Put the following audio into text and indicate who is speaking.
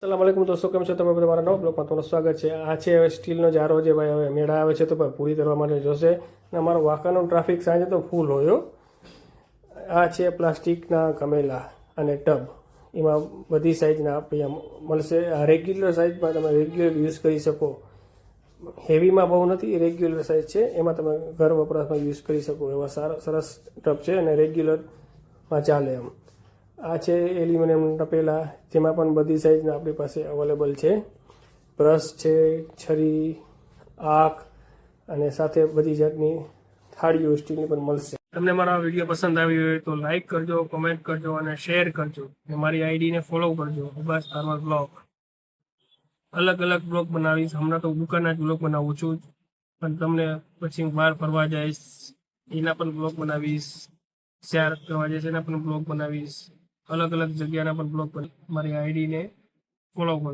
Speaker 1: અસલામ વાલેકુમ દોસ્તો, કેમ છો તમે બધા? મારા નવા બ્લોગમાં તમારું સ્વાગત છે. આ છે હવે સ્ટીલનો જારો જે ભાઈ હવે મેળા આવે છે તો ભાઈ પૂરી કરવા માટે જોશે. અને અમારો વાંકાનો ટ્રાફિક સાંજે તો ફૂલ હોય. આ છે પ્લાસ્ટિકના ગમેલા અને ટબ, એમાં બધી સાઇઝના આપણે મળશે. આ રેગ્યુલર સાઇઝમાં તમે રેગ્યુલર યુઝ કરી શકો. હેવીમાં બહુ નથી, રેગ્યુલર સાઇઝ છે, એમાં તમે ઘર વપરાશમાં યુઝ કરી શકો એવા સારા સરસ ટબ છે અને રેગ્યુલરમાં ચાલે એમ. આ છે એલ્યુમિનિયમ તપેલા, જેમાં પણ બધી સાઇઝના આપણી પાસે અવેલેબલ છે. બ્રશ છે, છરી, આંખ અને સાથે બધી જાતની થાળીઓ સ્ટીલની પણ મળશે. તમને મારા વિડીયો પસંદ આવી હોય તો લાઇક કરજો, કોમેન્ટ કરજો અને શેર કરજો. અને મારી આઈડીને ફોલો કરજો, બસ ફાર્મર બ્લોગ. અલગ અલગ બ્લોગ બનાવીશ. હમણાં તો દુકાનના જ બ્લોગ બનાવું છું, પણ તમને પછી હું બહાર ફરવા જઈશ એના પણ બ્લોગ બનાવીશ. શેર કરવા જઈશ એના પણ બ્લોગ બનાવીશ. અલગ અલગ જગ્યાના પણ બ્લોગ મારી આઈડીને ફોલો કરો.